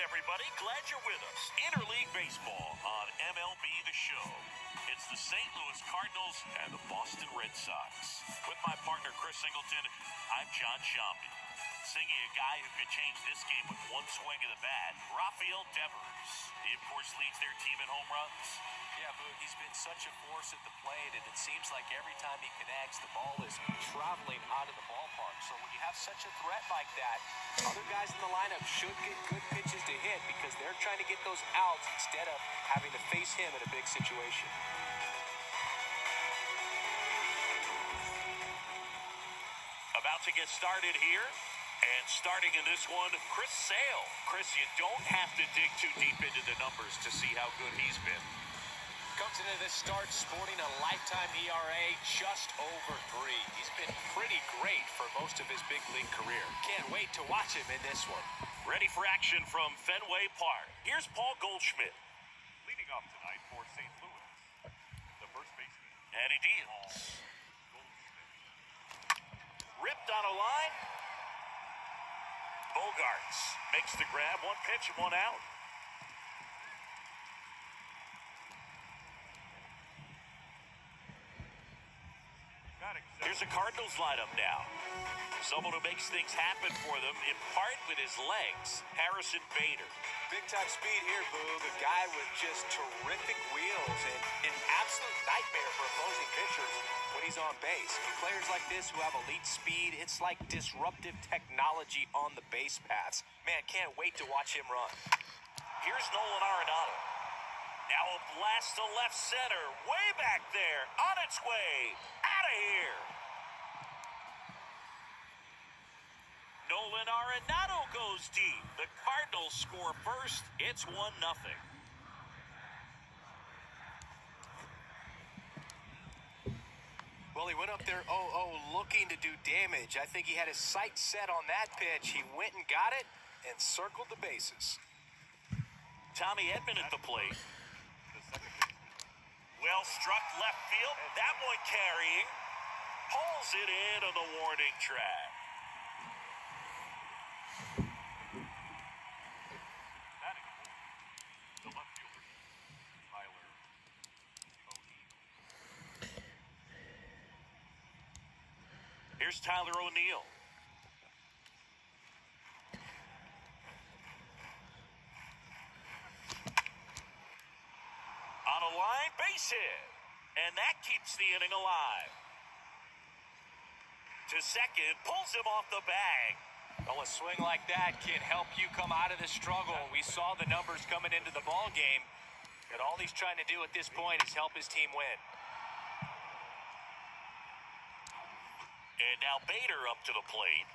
everybody. Glad you're with us. Interleague Baseball on MLB The Show. It's the St. Louis Cardinals and the Boston Red Sox. With my partner, Chris Singleton, I'm John Shambi. Singing a guy who could change this game with one swing of the bat, Rafael Devers. He, of course, leads their team in home runs. Yeah, Boog, he's been such a force at the plate, and it seems like every time he connects, the ball is traveling out of the ballpark. So when you have such a threat like that, other guys in the lineup should get good pitches to hit because they're trying to get those outs instead of having to face him in a big situation. About to get started here. And starting in this one, Chris Sale. Chris, you don't have to dig too deep into the numbers to see how good he's been. Comes into this start sporting a lifetime ERA just over 3. He's been pretty great for most of his big league career. Can't wait to watch him in this one. Ready for action from Fenway Park. Here's Paul Goldschmidt. Leading off tonight for St. Louis, the first baseman. And he deals. Ripped on a line. Bogarts makes the grab. One pitch and one out. Here's a Cardinals lineup now. Someone who makes things happen for them, in part with his legs, Vader. Big-time speed here, Boog. A guy with just terrific wheels and an absolute nightmare for opposing pitchers when he's on base. Players like this who have elite speed, it's like disruptive technology on the base paths. Man, can't wait to watch him run. Here's Nolan Arenado. Now a blast to left center, way back there, on its way, out of here. Nolan Arenado goes deep. The Cardinals score first. It's 1-0. Well, he went up there 0-0 looking to do damage. I think he had his sights set on that pitch. He went and got it and circled the bases. Tommy Edmond at the plate. Well struck left field. That one carrying. Pulls it in on the warning track. The left fielder, Tyler O'Neill. Here's Tyler O'Neill. On a line, base hit. And that keeps the inning alive. To second, pulls him off the bag. Well, a swing like that can help you come out of the struggle. We saw the numbers coming into the ball game, and all he's trying to do at this point is help his team win. And now Vader up to the plate.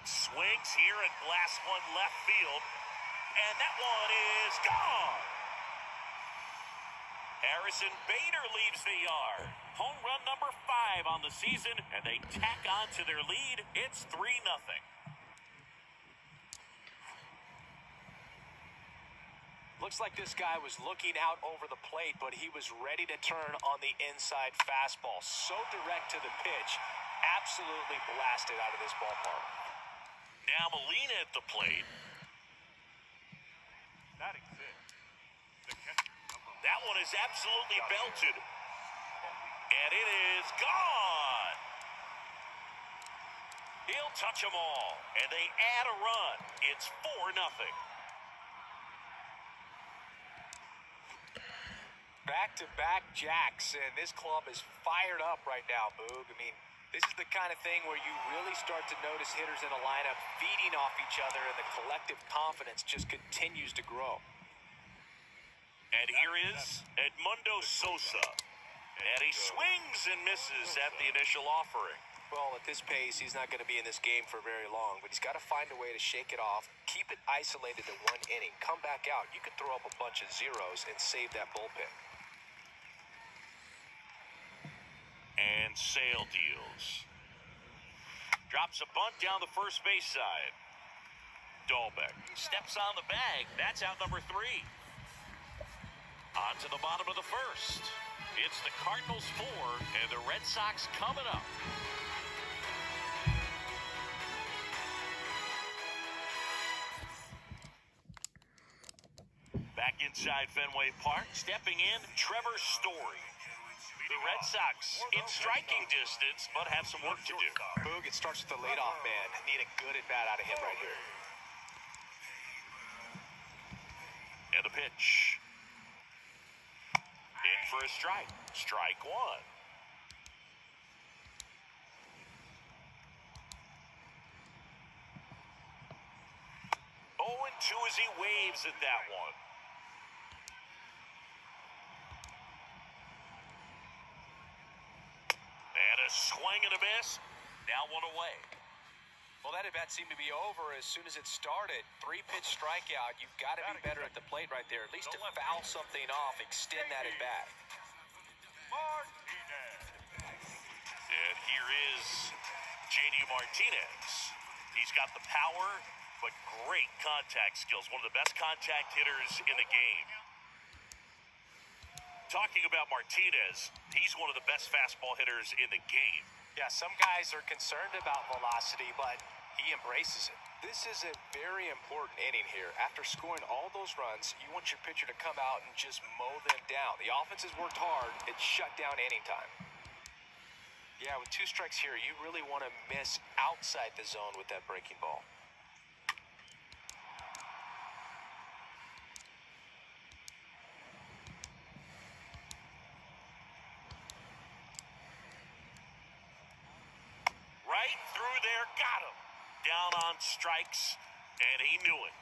Swings here and blasts one left field. And that one is gone. Vader leaves the yard. Home run number 5 on the season, and they tack on to their lead. It's 3-0. Looks like this guy was looking out over the plate, but he was ready to turn on the inside fastball. So direct to the pitch. Absolutely blasted out of this ballpark. Now Molina at the plate. Batting sixth, the catcher. That one is absolutely belted. And it is gone. He'll touch them all. And they add a run. It's 4-0. Back-to-back jacks, and this club is fired up right now, Boog. I mean, this is the kind of thing where you really start to notice hitters in a lineup feeding off each other, and the collective confidence just continues to grow. And here is Edmundo Sosa. And he swings and misses at the initial offering. Well, at this pace, he's not going to be in this game for very long, but he's got to find a way to shake it off, keep it isolated to one inning, come back out. You could throw up a bunch of zeros and save that bullpen. And Sale deals. Drops a bunt down the first base side. Dalbeck steps on the bag. That's out number 3. On to the bottom of the first. It's the Cardinals 4 and the Red Sox coming up. Back inside Fenway Park, stepping in, Trevor Story. The Red Sox in striking distance, but have some work to do. Boog, it starts with the leadoff man. Need a good at-bat out of him right here. And the pitch. In for a strike. Strike one. 0-2 as he waves at that one. And a swing and a miss. Now one away. Well, that at-bat seemed to be over as soon as it started. 3-pitch strikeout. You've got to be better at the plate right there. At least to foul something off, extend that at-bat. And here is J.D. Martinez. He's got the power, but great contact skills. One of the best contact hitters in the game. Talking about Martinez, he's one of the best fastball hitters in the game. Yeah, some guys are concerned about velocity, but he embraces it. This is a very important inning here. After scoring all those runs, you want your pitcher to come out and just mow them down. The offense has worked hard. It's shut down inning time. Yeah, with 2 strikes here, you really want to miss outside the zone with that breaking ball. Right through there, got him. Down on strikes, and he knew it.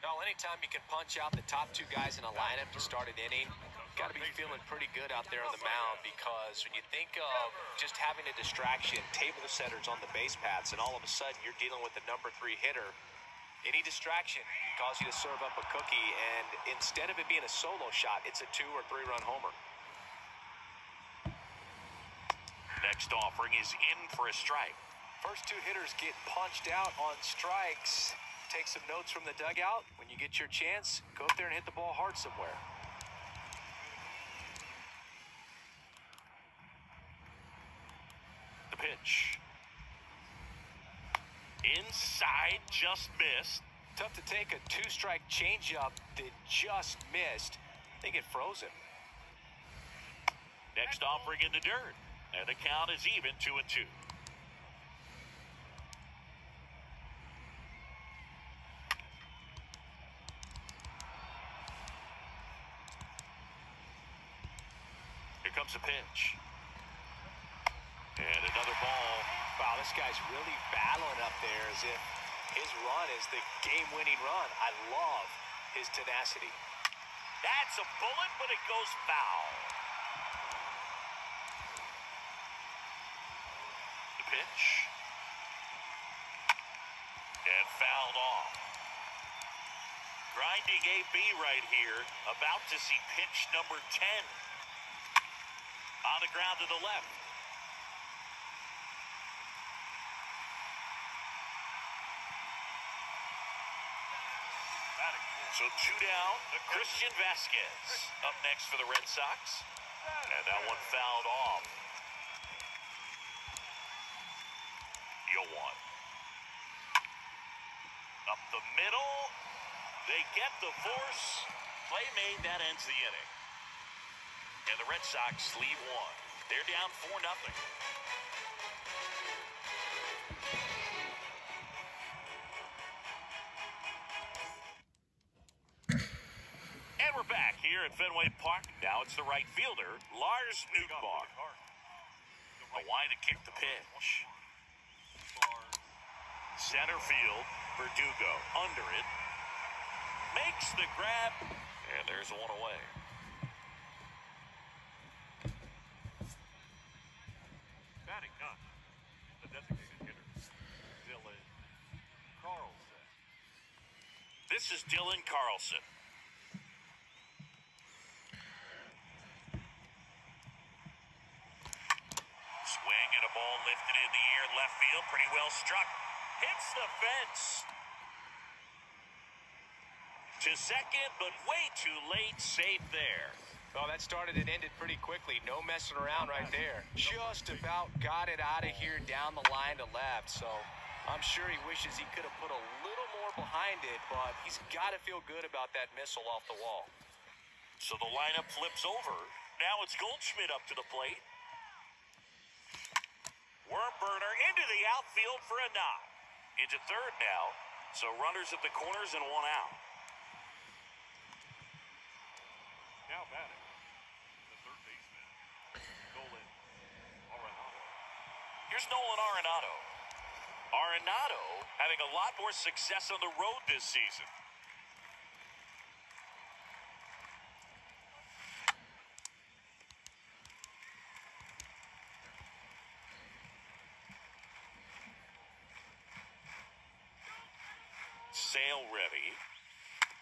Well, anytime you can punch out the top 2 guys in a lineup to start an inning, got to be feeling pretty good out there on the mound, because when you think of just having a distraction, table setters on the base paths, and all of a sudden you're dealing with the number 3 hitter, any distraction can cause you to serve up a cookie, and instead of it being a solo shot, it's a 2- or 3-run homer. Next offering is in for a strike. First 2 hitters get punched out on strikes. Take some notes from the dugout. When you get your chance, go up there and hit the ball hard somewhere. The pitch. Inside, just missed. Tough to take a 2-strike changeup that just missed. They get frozen. Next offering in the dirt. And the count is even, 2-2. Here comes a pitch. And another ball. Wow, this guy's really battling up there as if his run is the game-winning run. I love his tenacity. That's a bullet, but it goes foul. The pitch. And fouled off. Grinding AB right here. About to see pitch number 10. On the ground to the left. So 2 down. Christian Vasquez up next for the Red Sox. And that one fouled off. 0-1. Up the middle. They get the force. Play made. That ends the inning. And the Red Sox lead 1. They're down 4-0. And we're back here at Fenway Park. Now it's the right fielder, Lars Nootbaar. A line to kick the pitch. Center field, Verdugo under it. Makes the grab, and there's one away. Batting ninth, the designated hitter, Dylan Carlson. This is Dylan Carlson. Swing and a ball lifted in the air, left field, pretty well struck. Hits the fence. To second, but way too late, safe there. Well, that started and ended pretty quickly. No messing around right there. Just about got it out of here down the line to left. So I'm sure he wishes he could have put a little more behind it, but he's got to feel good about that missile off the wall. So the lineup flips over. Now it's Goldschmidt up to the plate. Worm burner into the outfield for a knock. Into third now. So runners at the corners and one out. Now batting, the third baseman, Nolan Arenado. Here's Nolan Arenado. Arenado having a lot more success on the road this season. Sale ready.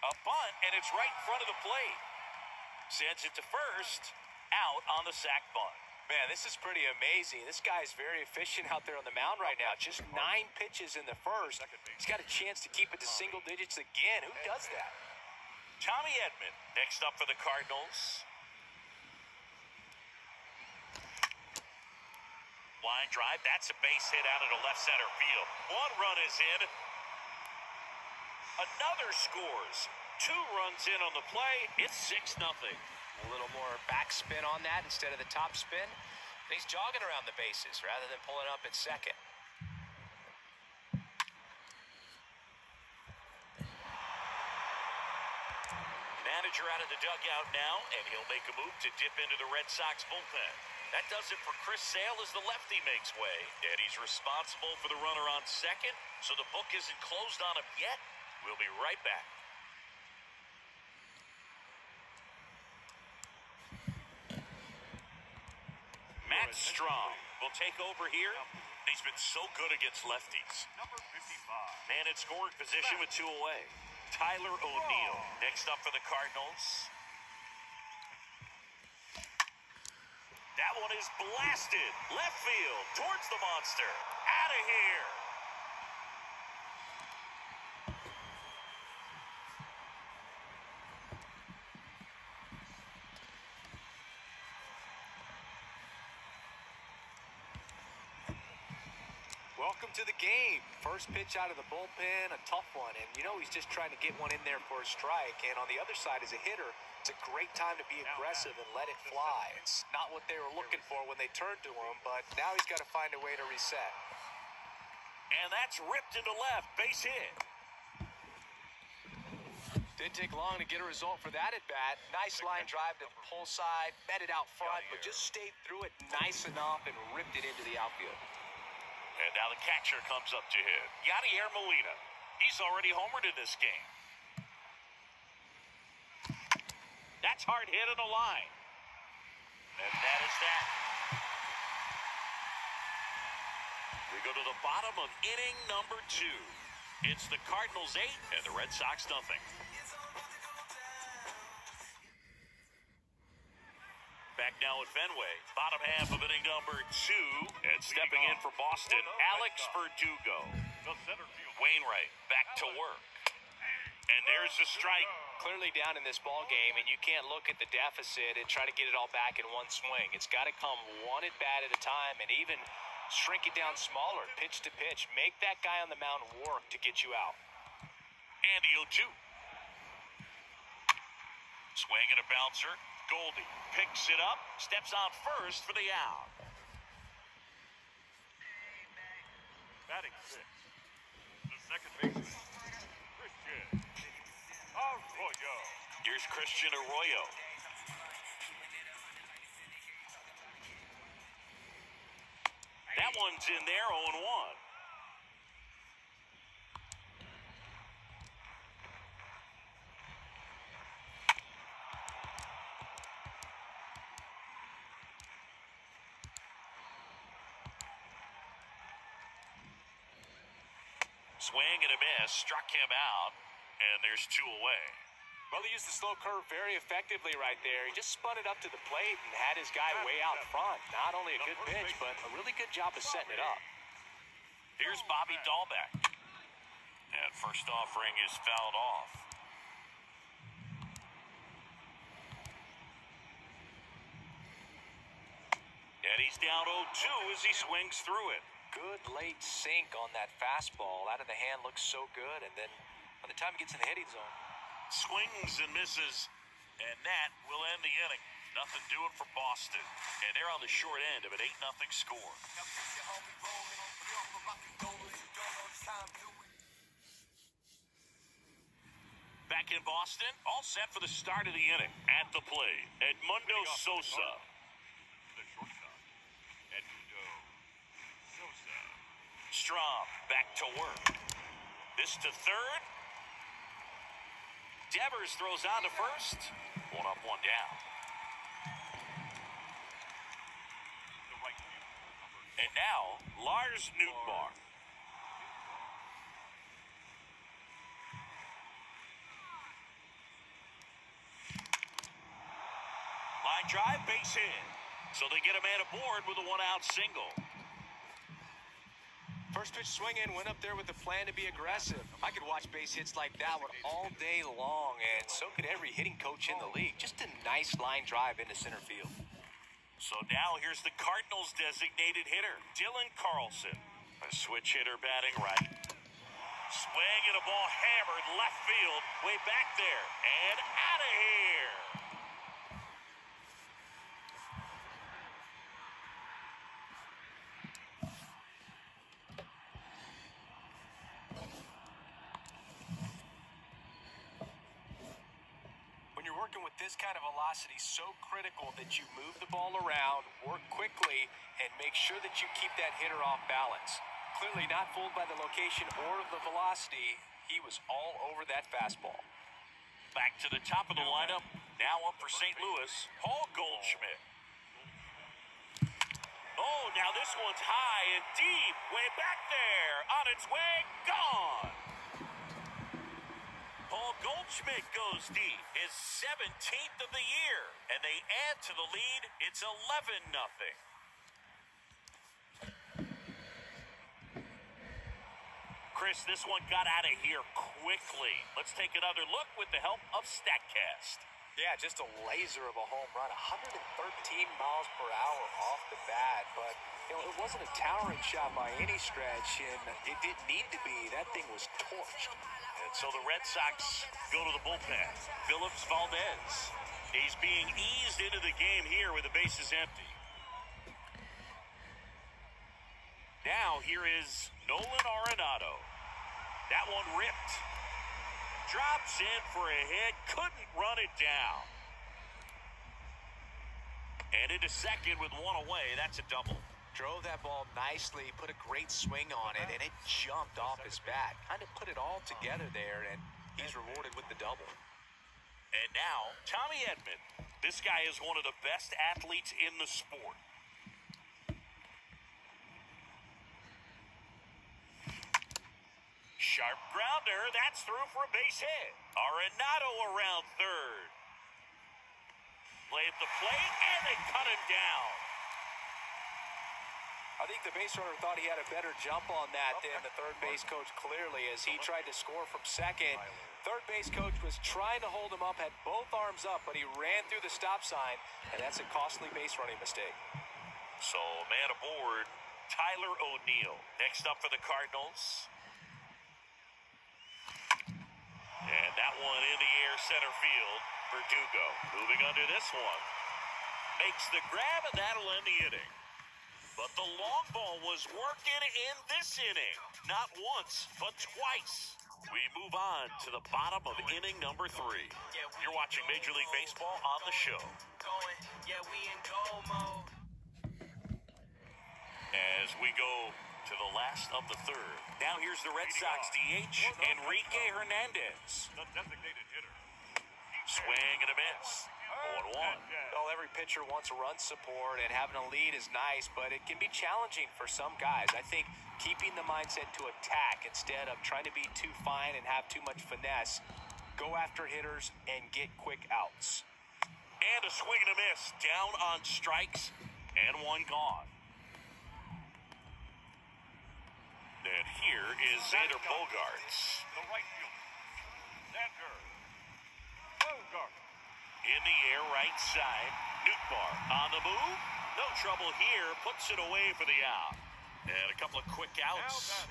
A bunt, and it's right in front of the plate. Sends it to first. Out on the sac bunt. Man, this is pretty amazing. This guy's very efficient out there on the mound right now. Just 9 pitches in the first. He's got a chance to keep it to single digits again. Who does that? Tommy Edmond next up for the Cardinals. Line drive. That's a base hit out into left center field. One run is in. Another scores. 2 runs in on the play. It's 6-0. A little more backspin on that instead of the top spin. He's jogging around the bases rather than pulling up at second. Manager out of the dugout now, and he'll make a move to dip into the Red Sox bullpen. That does it for Chris Sale as the lefty makes way. And he's responsible for the runner on second, so the book isn't closed on him yet. We'll be right back. Matt Strong will take over here. He's been so good against lefties. Number 55. Man in scoring position with 2 away. Tyler O'Neill next up for the Cardinals. That one is blasted. Left field towards the monster. Out of here. Welcome to the game. First pitch out of the bullpen, a tough one. And you know he's just trying to get one in there for a strike. And on the other side, as a hitter, it's a great time to be aggressive and let it fly. It's not what they were looking for when they turned to him, but now he's got to find a way to reset. And that's ripped into left. Base hit. Didn't take long to get a result for that at bat. Nice line drive to the pull side, met it out front, but just stayed through it nice enough and ripped it into the outfield. And now the catcher comes up to hit. Yadier Molina. He's already homered in this game. That's hard hit on the line. And that is that. We go to the bottom of inning number 2. It's the Cardinals 8 and the Red Sox nothing. Back now at Fenway, bottom half of inning number 2, and stepping in for Boston, Alex Verdugo. Wainwright back to work. And there's the strike. Clearly down in this ball game, and you can't look at the deficit and try to get it all back in one swing. It's got to come one at bat at a time, and even shrink it down smaller, pitch to pitch. Make that guy on the mound work to get you out. And the 0-2. Swing and a bouncer. Goldie picks it up, steps on first for the out. Batting 6. The second baseman, Christian Arroyo. Here's Christian Arroyo. That one's in there, 0-1. Swing and a miss, struck him out, and there's 2 away. Well, he used the slow curve very effectively right there. He just spun it up to the plate and had his guy way out front. Not only a good pitch, but a really good job of setting it up. Here's Bobby Dalbeck. And first offering is fouled off. And he's down 0-2 as he swings through it. Good late sink on that fastball. Out of the hand looks so good, and then by the time he gets in the hitting zone. Swings and misses, and that will end the inning. Nothing doing for Boston, and they're on the short end of an 8-0 score. Back in Boston, all set for the start of the inning. At the plate, Edmundo Sosa. The shortstop, Edmundo Sosa. Strom back to work. This to third. Devers throws on to first. One up, one down. The right fielder, number And now, Lars Nootbaar. Line drive, base hit. So they get a man aboard with a one-out single. First pitch swing in, went up there with the plan to be aggressive. I could watch base hits like that one all day long, and so could every hitting coach in the league. Just a nice line drive into center field. So now here's the Cardinals' designated hitter, Dylan Carlson. A switch hitter batting right. Swing and a ball hammered left field, way back there, and out of here. Working with this kind of velocity, so critical that you move the ball around, work quickly, and make sure that you keep that hitter off balance. Clearly not fooled by the location or the velocity. He was all over that fastball. Back to the top of the lineup. Now up for St. Louis, Paul Goldschmidt. Oh, now this one's high and deep. Way back there. On its way. Gone. Paul Goldschmidt goes deep, his 17th of the year, and they add to the lead. It's 11-0. Chris, this one got out of here quickly. Let's take another look with the help of StatCast. Yeah, just a laser of a home run, 113 miles per hour off the bat, but it wasn't a towering shot by any stretch, and it didn't need to be. That thing was torched. And so the Red Sox go to the bullpen. Phillips Valdez. He's being eased into the game here with the bases empty. Now here is Nolan Arenado. That one ripped. Drops in for a hit. Couldn't run it down. And into second with one away. That's a double. Drove that ball nicely, put a great swing on it, and it jumped off his bat. Kind of put it all together there, and he's rewarded with the double. And now, Tommy Edmond. This guy is one of the best athletes in the sport. Sharp grounder. That's through for a base hit. Arenado around third. Play at the plate, and they cut him down. I think the base runner thought he had a better jump on that than the third base coach clearly as he tried to score from second. Third base coach was trying to hold him up, had both arms up, but he ran through the stop sign, and that's a costly base running mistake. So, man aboard, Tyler O'Neill. Next up for the Cardinals. And that one in the air center field. Verdugo moving under this one. Makes the grab, and that'll end the inning. But the long ball was working in this inning. Not once, but twice. We move on to the bottom of inning number 3. You're watching Major League Baseball on the show. We in goal mode. As we go to the last of the third. Now here's the Red Sox DH, Enrique Hernandez. the designated hitter. Swing and a miss. 0-1. Well, every pitcher wants run support, and having a lead is nice, but it can be challenging for some guys. I think keeping the mindset to attack instead of trying to be too fine and have too much finesse, go after hitters and get quick outs. And a swing and a miss. Down on strikes, and one gone. And here is Vader Bogarts. The right fielder, Vader Bogarts. In the air, right side. Nootbaar on the move. No trouble here. Puts it away for the out. And a couple of quick outs.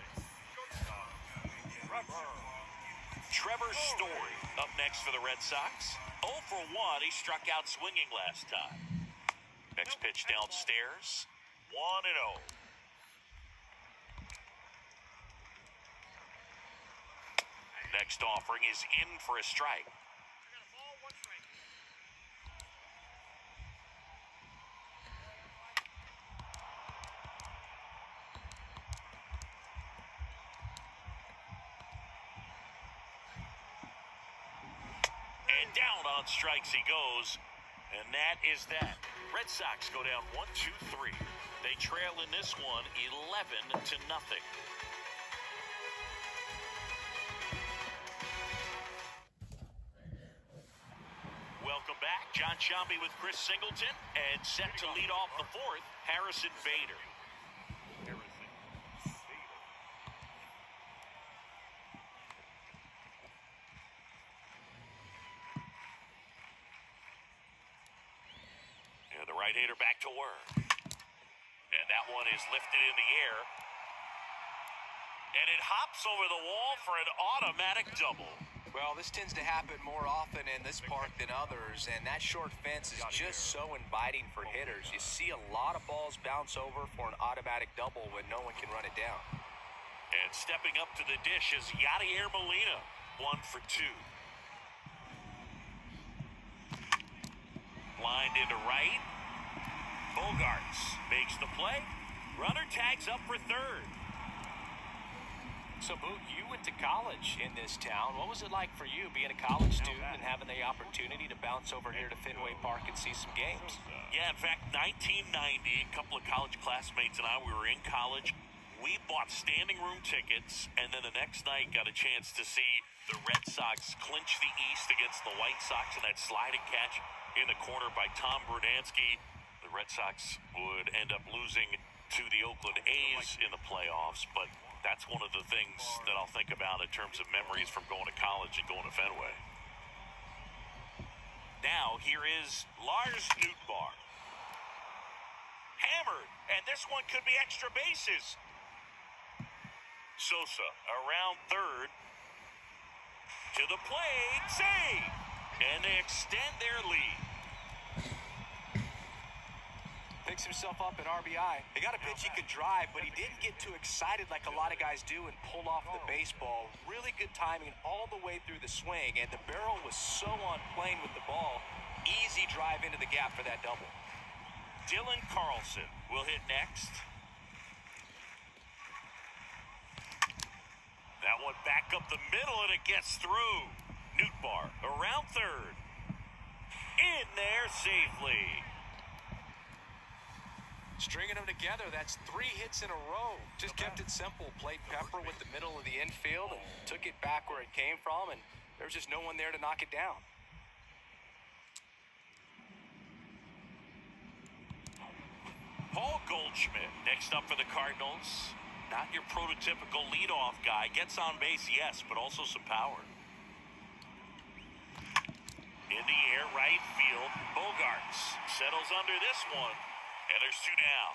Trevor Story up next for the Red Sox. 0 for 1. He struck out swinging last time. Next pitch downstairs. 1-0. Next offering is in for a strike. And down on strikes he goes. And that is that. Red Sox go down 1-2-3. They trail in this one 11-0. Welcome back. John Shambi with Chris Singleton. And set to lead off the fourth, Harrison Vader. And the right-hander back to work. And that one is lifted in the air. And it hops over the wall for an automatic double. Well, this tends to happen more often in this park than others, and that short fence is just so inviting for hitters. You see a lot of balls bounce over for an automatic double when no one can run it down. And stepping up to the dish is Yadier Molina, 1 for 2. Lined into right. Bogarts makes the play. Runner tags up for third. So, Boog, you went to college in this town. What was it like for you being a college student and having the opportunity to bounce over here to Fenway Park and see some games? Yeah, in fact, 1990, a couple of college classmates and I, we were in college. We bought standing room tickets, and then the next night got a chance to see the Red Sox clinch the East against the White Sox in that sliding catch in the corner by Tom Brunansky. The Red Sox would end up losing to the Oakland A's in the playoffs, but that's one of the things that I'll think about in terms of memories from going to college and going to Fenway. Now, here is Lars Nootbaar. Hammered, and this one could be extra bases. Sosa around third. To the plate, save! And they extend their lead. Picks himself up at RBI. He got a pitch he could drive, but he didn't get too excited like a lot of guys do and pull off the baseball. Really good timing all the way through the swing, and the barrel was so on plane with the ball. Easy drive into the gap for that double. Dylan Carlson will hit next. That one back up the middle, and it gets through. Nootbaar around third. In there safely. Stringing them together, that's 3 hits in a row. Just kept it simple. Played pepper with the middle of the infield and took it back where it came from, and there was just no one there to knock it down. Paul Goldschmidt next up for the Cardinals. Not your prototypical leadoff guy. Gets on base, yes, but also some power. In the air, right field. Bogarts settles under this one. And there's 2 down.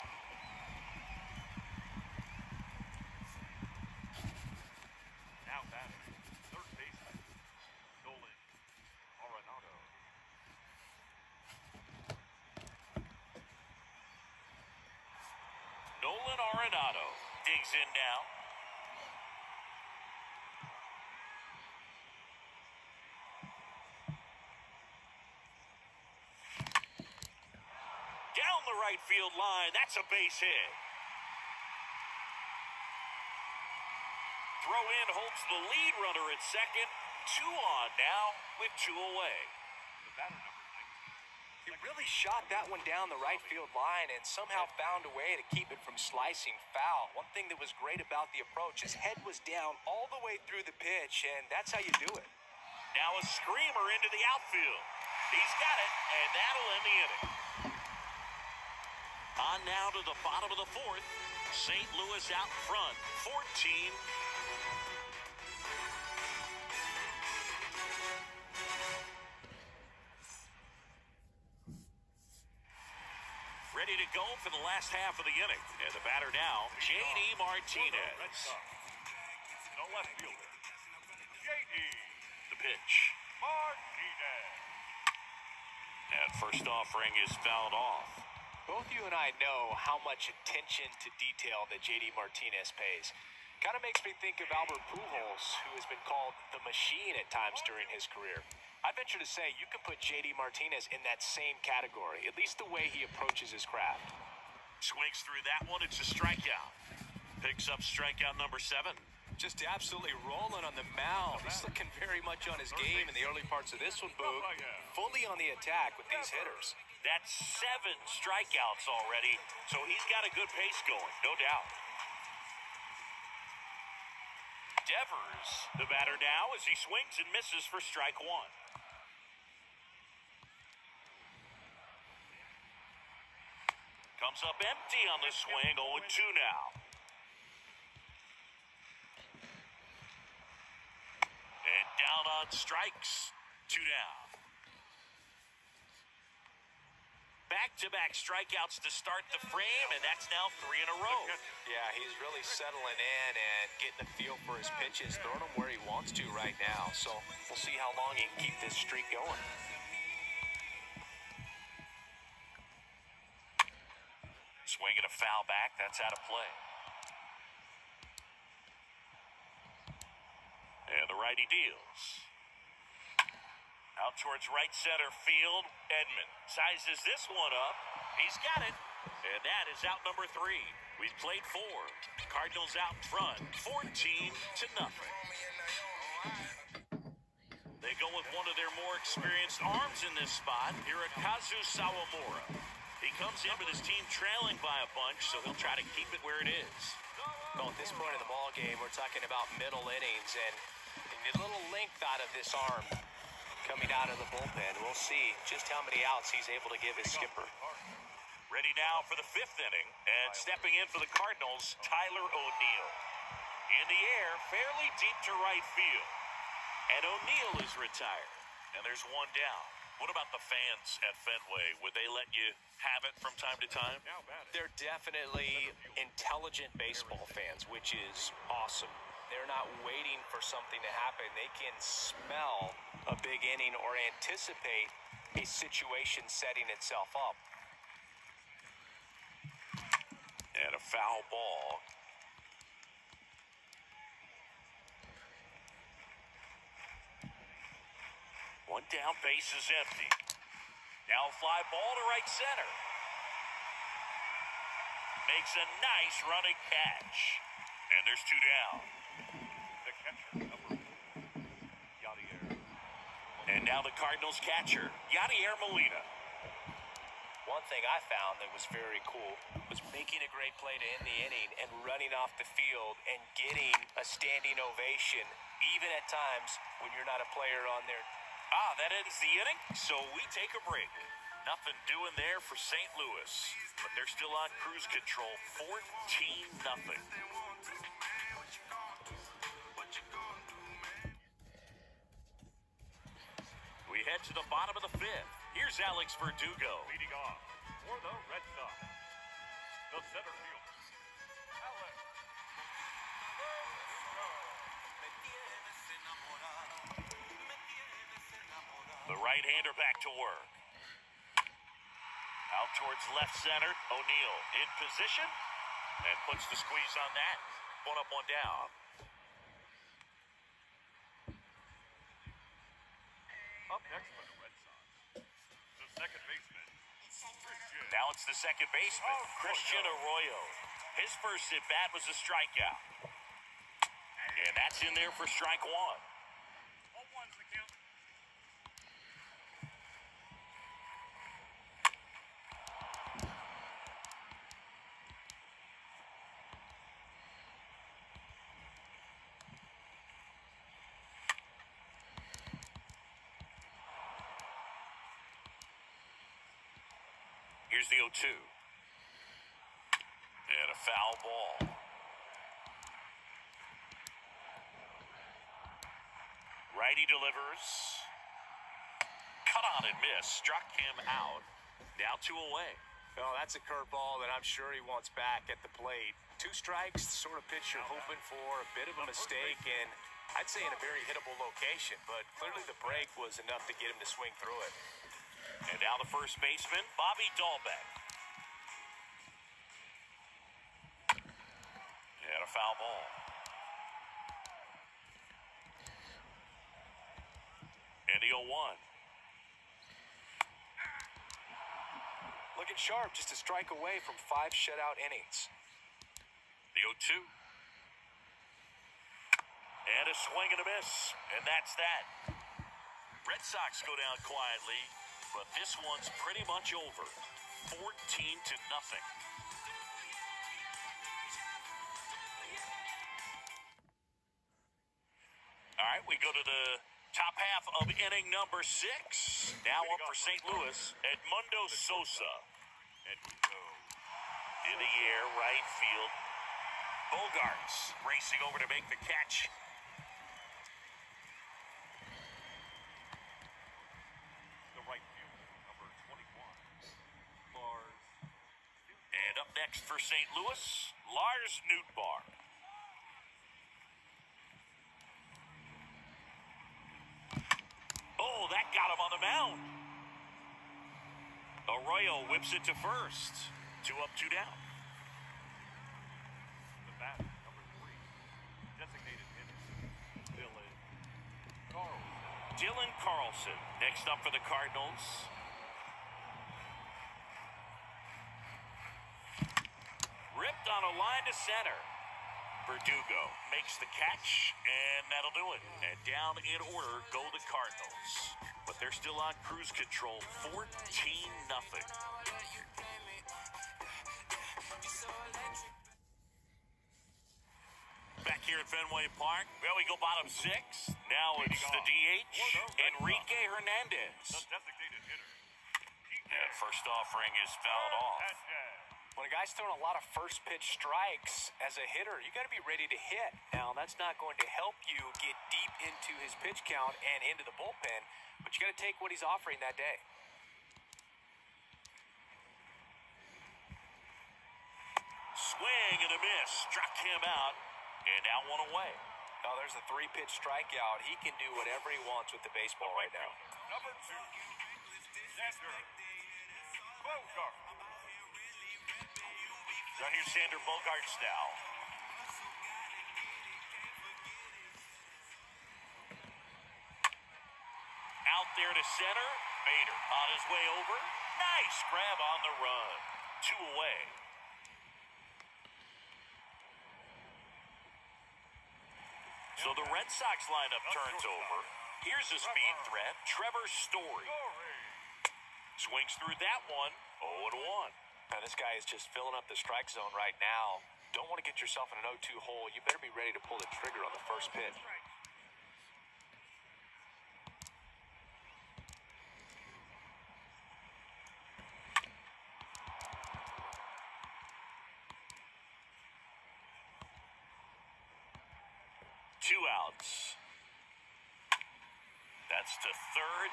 Now batting, third baseman, Nolan Arenado. Nolan Arenado digs in now. Down the right field line. That's a base hit. Throw in holds the lead runner at second. 2 on now with 2 away. The batter number 19. He really shot that one down the right field line and somehow found a way to keep it from slicing foul. One thing that was great about the approach, his head was down all the way through the pitch, and that's how you do it. Now a screamer into the outfield. He's got it, and that'll end the inning. On now to the bottom of the fourth. St. Louis out front, 14. Ready to go for the last half of the inning. And the batter now, J.D. Martinez. The left fielder, J.D. The pitch. Martinez. And first offering is fouled off. Both you and I know how much attention to detail that J.D. Martinez pays. Kind of makes me think of Albert Pujols, who has been called the machine at times during his career. I venture to say you can put J.D. Martinez in that same category, at least the way he approaches his craft. Swings through that one. It's a strikeout. Picks up strikeout number 7. Just absolutely rolling on the mound. He's looking very much on his game in the early parts of this one, Boog. Fully on the attack with these hitters. That's 7 strikeouts already, so he's got a good pace going, no doubt. Devers, the batter now, as he swings and misses for strike 1. Comes up empty on the swing, 0-2 now. And down on strikes, 2 down. Back-to-back strikeouts to start the frame, and that's now 3 in a row. Yeah, he's really settling in and getting a feel for his pitches, throwing them where he wants to right now. So we'll see how long he can keep this streak going. Swinging a foul back, that's out of play. And the righty deals. Out towards right center field. Edmond sizes this one up. He's got it. And that is out number 3. We've played 4. Cardinals out in front, 14-0. They go with one of their more experienced arms in this spot, Hirokazu Sawamura. He comes in with his team trailing by a bunch, so he'll try to keep it where it is. Well, at this point in the ball game, we're talking about middle innings, and a little length out of this arm coming out of the bullpen. We'll see just how many outs he's able to give his skipper. Ready now for the 5th inning, and stepping in for the Cardinals, Tyler O'Neill. In the air, fairly deep to right field. And O'Neill is retired, and there's 1 down. What about the fans at Fenway? Would they let you have it from time to time? They're definitely intelligent baseball fans, which is awesome. They're not waiting for something to happen. They can smell a big inning or anticipate a situation setting itself up. And a foul ball. One down, base is empty. Now a fly ball to right center. Makes a nice running catch. And there's 2 down. The catcher, number 4, Yadier. And now the Cardinals catcher, Yadier Molina. One thing I found that was very cool was making a great play to end the inning and running off the field and getting a standing ovation, even at times when you're not a player on there. That ends the inning, so we take a break. Nothing doing there for St. Louis, but they're still on cruise control, 14-0. We head to the bottom of the 5th. Here's Alex Verdugo. Leading off for the Red Sox, the center fielder, Alex Verdugo. The right-hander back to work. Out towards left center, O'Neill in position and puts the squeeze on that. 1 up, 1 down. Up next for the Red Sox, the second baseman, Christian. Now it's the second baseman, Christian Arroyo. His first at-bat was a strikeout. And that's in there for strike 1. 0-1's the count. Here's the 0-2. And a foul ball. Righty delivers. Cut on and miss. Struck him out. Now 2 away. Well, that's a curveball that I'm sure he wants back at the plate. 2 strikes, sort of pitch you're hoping for, a bit of a mistake, and I'd say in a very hittable location, but clearly the break was enough to get him to swing through it. And now the first baseman, Bobby Dalbeck. And a foul ball. And the 0-1. Looking sharp, just a strike away from 5 shutout innings. The 0-2. And a swing and a miss. And that's that. Red Sox go down quietly, but this one's pretty much over. 14-0. All right, we go to the top half of inning number 6. Now up for St. Louis, Edmundo Sosa. In the air, right field. Bogarts racing over to make the catch. The right fielder, number 21, Lars. And up next for St. Louis, Lars Nootbaar. Oh, that got him on the mound. Arroyo whips it to first. 2 up, 2 down. The bat, number 3, designated hitter, Dylan Carlson. Next up for the Cardinals. Ripped on a line to center. Verdugo makes the catch, and that'll do it. And down in order go the Cardinals. But they're still on cruise control, 14-0. Back here at Fenway Park, well, we go bottom 6. Now it's the DH, Enrique Hernandez. the designated hitter. And first offering is fouled off. When a guy's throwing a lot of first pitch strikes as a hitter, you got to be ready to hit. Now, that's not going to help you get deep into his pitch count and into the bullpen, but you got to take what he's offering that day. Swing and a miss, struck him out, and now 1 away. Oh, there's a 3-pitch strikeout. He can do whatever he wants with the baseball right now. Number 2, Xander Bogaerts. Right here's Xander Bogaerts now. Out there to center. Vader on his way over. Nice grab on the run. 2 away. So the Red Sox lineup turns over. Here's a speed threat, Trevor Story. Swings through that one, 0-1. Now, this guy is just filling up the strike zone right now. Don't want to get yourself in an 0-2 hole. You better be ready to pull the trigger on the first pitch. Two outs. That's to third.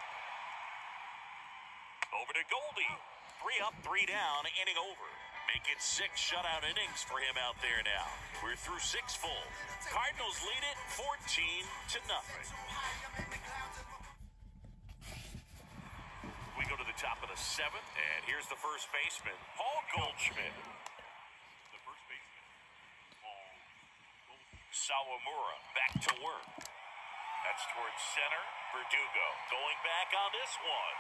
Over to Goldie. 3 up, 3 down, inning over. Make it 6 shutout innings for him out there now. We're through 6 full. Cardinals lead it 14-0. We go to the top of the 7th, and here's the first baseman, Paul Goldschmidt. The first baseman, Paul Goldschmidt. Sawamura back to work. That's towards center. Verdugo going back on this one.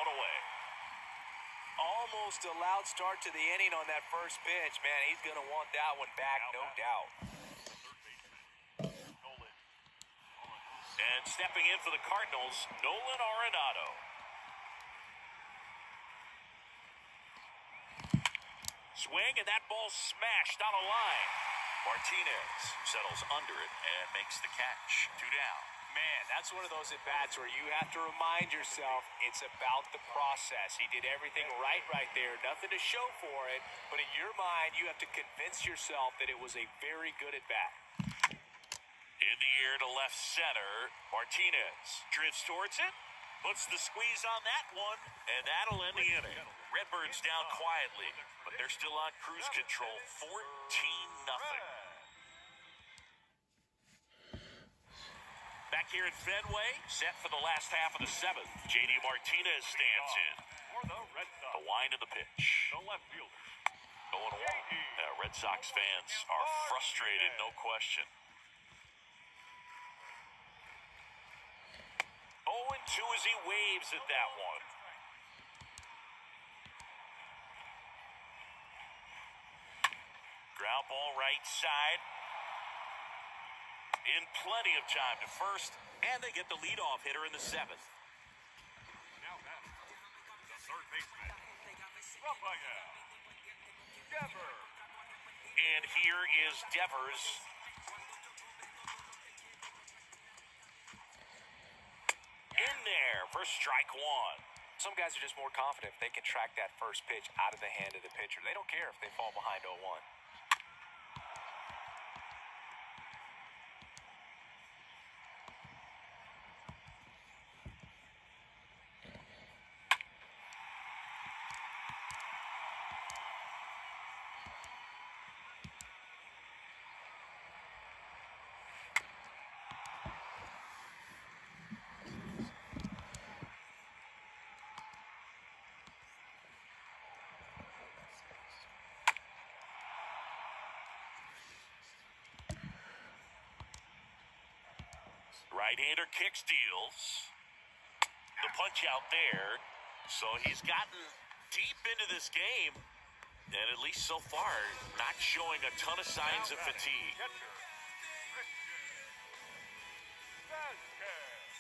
1 away. Almost a loud start to the inning on that first pitch. Man, he's going to want that one back, no doubt. And stepping in for the Cardinals, Nolan Arenado. Swing, and that ball smashed on a line. Martinez settles under it and makes the catch. 2 down. Man, that's one of those at-bats where you have to remind yourself it's about the process. He did everything right there. Nothing to show for it, but in your mind, you have to convince yourself that it was a very good at-bat. In the air to left center, Martinez drifts towards it, puts the squeeze on that one, and that'll end the inning. Redbirds down quietly, but they're still on cruise control, 14-0. Back here at Fenway, set for the last half of the seventh. J.D. Martinez stands in. For the Red Sox, The wind of the pitch. the left fielder. 0-1. Red Sox fans are frustrated, no question. 0-2 as he waves at that one. Ground ball right side. In plenty of time to first, and they get the leadoff hitter in the seventh. Now batting, the third baseman, Raphael Dever. And here is Devers. In there for strike one. Some guys are just more confident if they can track that first pitch out of the hand of the pitcher. They don't care if they fall behind 0-1. Right-hander kick steals. The punch out there. So he's gotten deep into this game. And at least so far, not showing a ton of signs of fatigue. Catcher, Vasquez.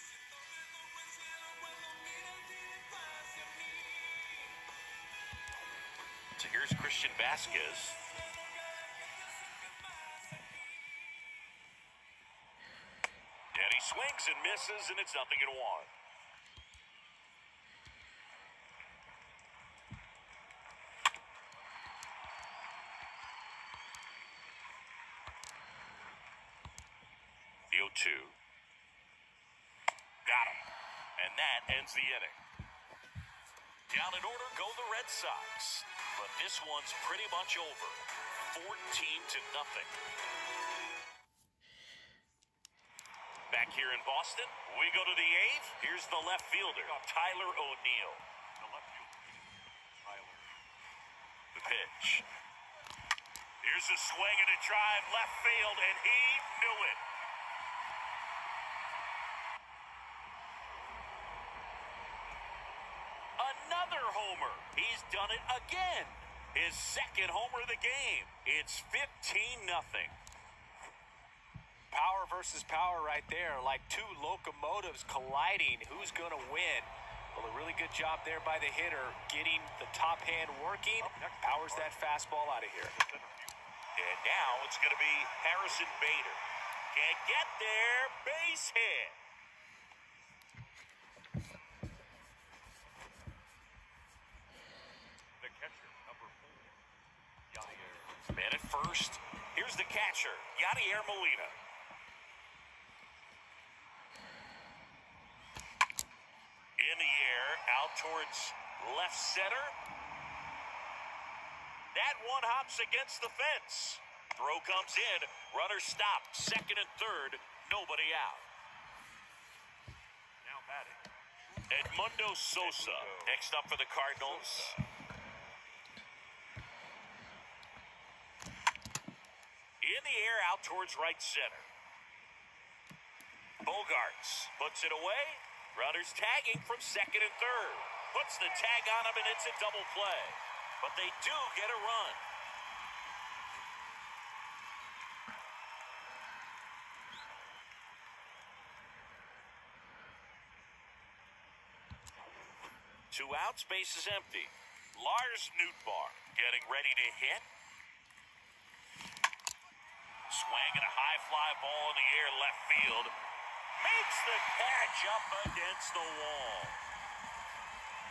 So here's Christian Vasquez. And he swings and misses, and it's 0-1. The 0-2. Got him. And that ends the inning. Down in order go the Red Sox. But this one's pretty much over. 14-0. Back here in Boston, we go to the eighth. Here's the left fielder, Tyler O'Neill. The left fielder, Tyler. The pitch. Here's a swing and a drive left field, and he knew it. Another homer. He's done it again. His second homer of the game. It's 15-0. Power versus power right there, like two locomotives colliding. Who's going to win? Well, a really good job there by the hitter, getting the top hand working. Powers that fastball out of here. And now it's going to be Harrison Vader. Can't get there. Base hit. The catcher, number 4, Yadier. Man at first. Here's the catcher, Yadier Molina. In the air, out towards left center. That one hops against the fence. Throw comes in. Runner stopped. Second and third. Nobody out. Now batting, Edmundo Sosa next up for the Cardinals. In the air, out towards right center. Bogarts puts it away. Runners tagging from second and third. Puts the tag on him, and it's a double play. But they do get a run. Two outs, base is empty. Lars Nootbaar getting ready to hit. Swing and a high fly ball in the air left field. Makes the catch up against the wall.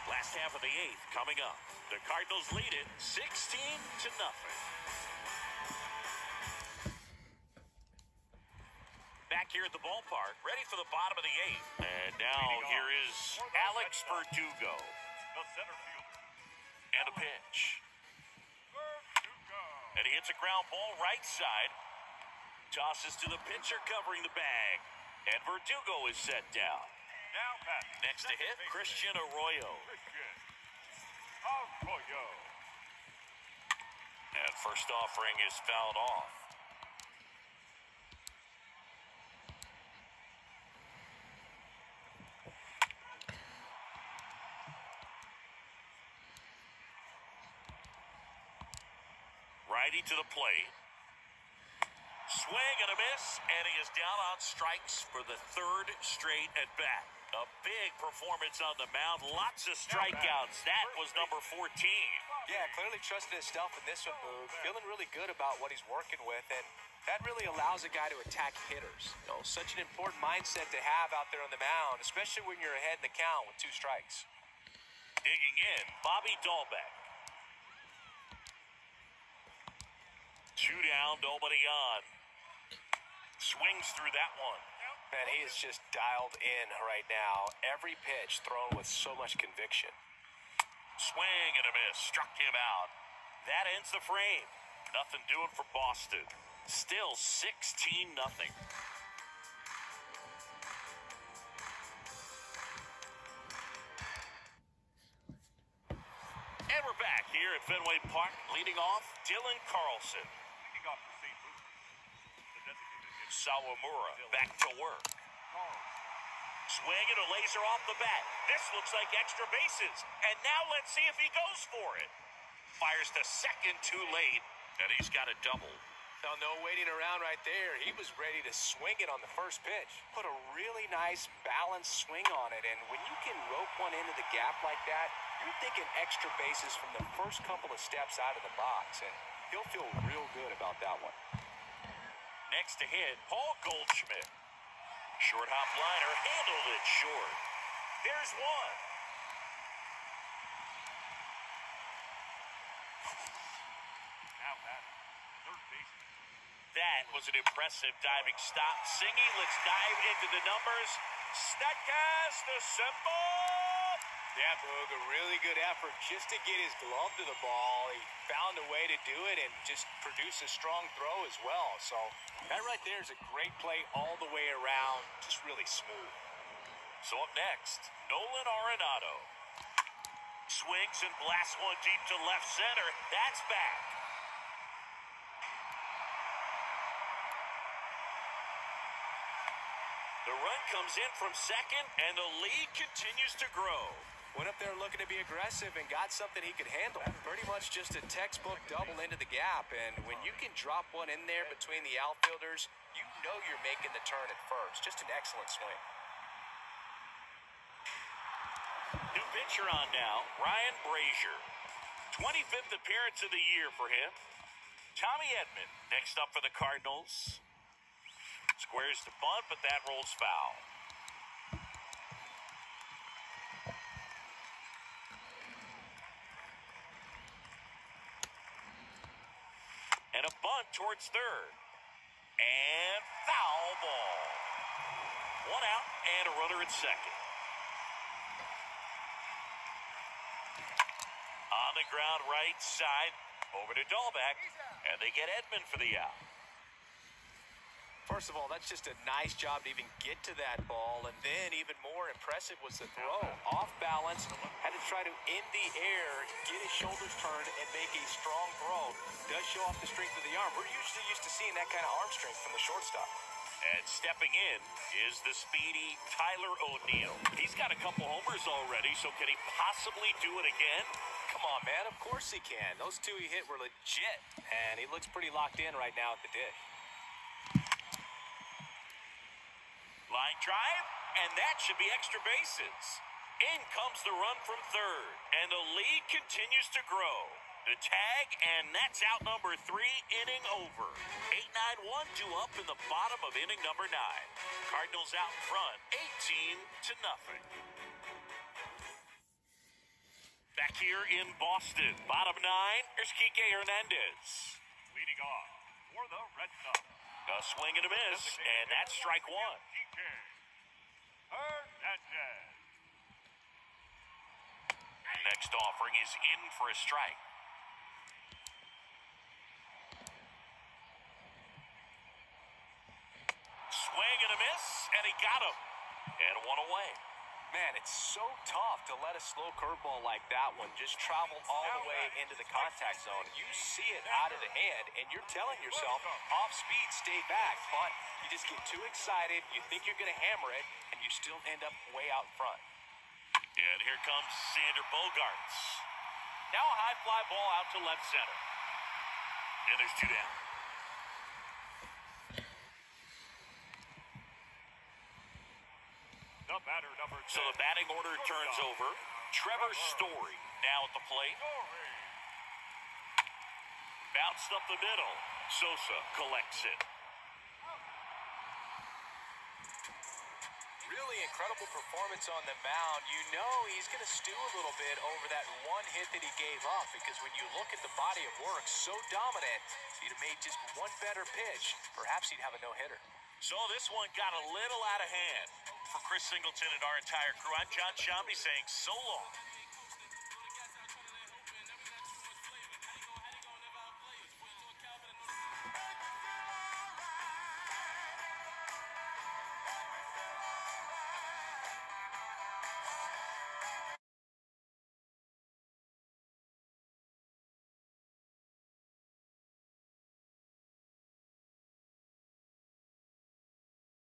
Last half of the eighth coming up. The Cardinals lead it 16-0. Back here at the ballpark, ready for the bottom of the eighth. And now here is Alex Verdugo. the center fielder. And a pitch. And he hits a ground ball right side. Tosses to the pitcher covering the bag. And Verdugo is set down. Now back. Next to hit, Christian Arroyo. Arroyo. And first offering is fouled off. Righty to the plate. Swing and a miss, and he is down on strikes for the third straight at bat. A big performance on the mound. Lots of strikeouts. That was number 14. Yeah, clearly trusting his stuff in this one, Boog. Feeling really good about what he's working with, and that really allows a guy to attack hitters. You know, such an important mindset to have out there on the mound, especially when you're ahead in the count with 2 strikes. Digging in, Bobby Dalbeck. 2 down, nobody on. Swings through that one. Man, he is just dialed in right now. Every pitch thrown with so much conviction. Swing and a miss. Struck him out. That ends the frame. Nothing doing for Boston. Still 16-0. And we're back here at Fenway Park. Leading off, Dylan Carlson. Leading off the St. Louis. The designated hitter. Sawamura back to work. Swing and a laser off the bat. This looks like extra bases. And now let's see if he goes for it. Fires to second too late, and he's got a double. Now, no waiting around right there. He was ready to swing it on the first pitch. Put a really nice balanced swing on it, and when you can rope one into the gap like that, you're thinking extra bases from the first couple of steps out of the box, and he'll feel real good about that one. Next to hit, Paul Goldschmidt. Short hop liner, handled it short. There's one. Now back. Third baseman. That was an impressive diving stop. Singy, let's dive into the numbers. Statcast assemble. Yeah, Boog, a really good effort just to get his glove to the ball. He found a way to do it and just produce a strong throw as well. So that right there is a great play all the way around, just really smooth. So up next, Nolan Arenado. Swings and blasts one deep to left center. That's back. The run comes in from second, and the lead continues to grow. Went up there looking to be aggressive and got something he could handle. Pretty much just a textbook double into the gap. And when you can drop one in there between the outfielders, you know you're making the turn at first. Just an excellent swing. New pitcher on now, Ryan Brazier. 25th appearance of the year for him. Tommy Edmond next up for the Cardinals. Squares the bunt, but that rolls foul. And a bunt towards third. And foul ball. 1 out and a runner at second. On the ground right side. Over to Dalbeck. And they get Edmond for the out. First of all, that's just a nice job to even get to that ball. And then even more impressive was the throw. Off balance, had to try to end the air, get his shoulders turned, and make a strong throw. Does show off the strength of the arm. We're usually used to seeing that kind of arm strength from the shortstop. And stepping in is the speedy Tyler O'Neill. He's got a couple homers already, so can he possibly do it again? Come on, man. Of course he can. Those 2 he hit were legit. And he looks pretty locked in right now at the dish. Line drive, and that should be extra bases. In comes the run from third, and the lead continues to grow. The tag, and that's out number 3, inning over. 8-9-1 due up in the bottom of inning number 9. Cardinals out in front, 18-0. Back here in Boston, bottom 9, here's Enrique Hernandez. Leading off for the Red Sox. A swing and a miss, and that's strike 1. Hernandez. Next offering is in for a strike. Swing and a miss, and he got him. And one away. Man, it's so tough to let a slow curveball like that one just travel all the way into the contact zone. You see it out of the hand, and you're telling yourself, off speed, stay back. But you just get too excited, you think you're going to hammer it, and you still end up way out front. And here comes Sander Bogarts. Now a high fly ball out to left center. And there's two down. The batter, number 10. So the batting order turns over. Trevor Story now at the plate. Bounced up the middle. Sosa collects it. Really incredible performance on the mound. You know he's going to stew a little bit over that one hit that he gave up, because when you look at the body of work, so dominant, if he'd have made just one better pitch, perhaps he'd have a no-hitter. So this one got a little out of hand. For Chris Singleton and our entire crew, I'm John Shambi saying so long.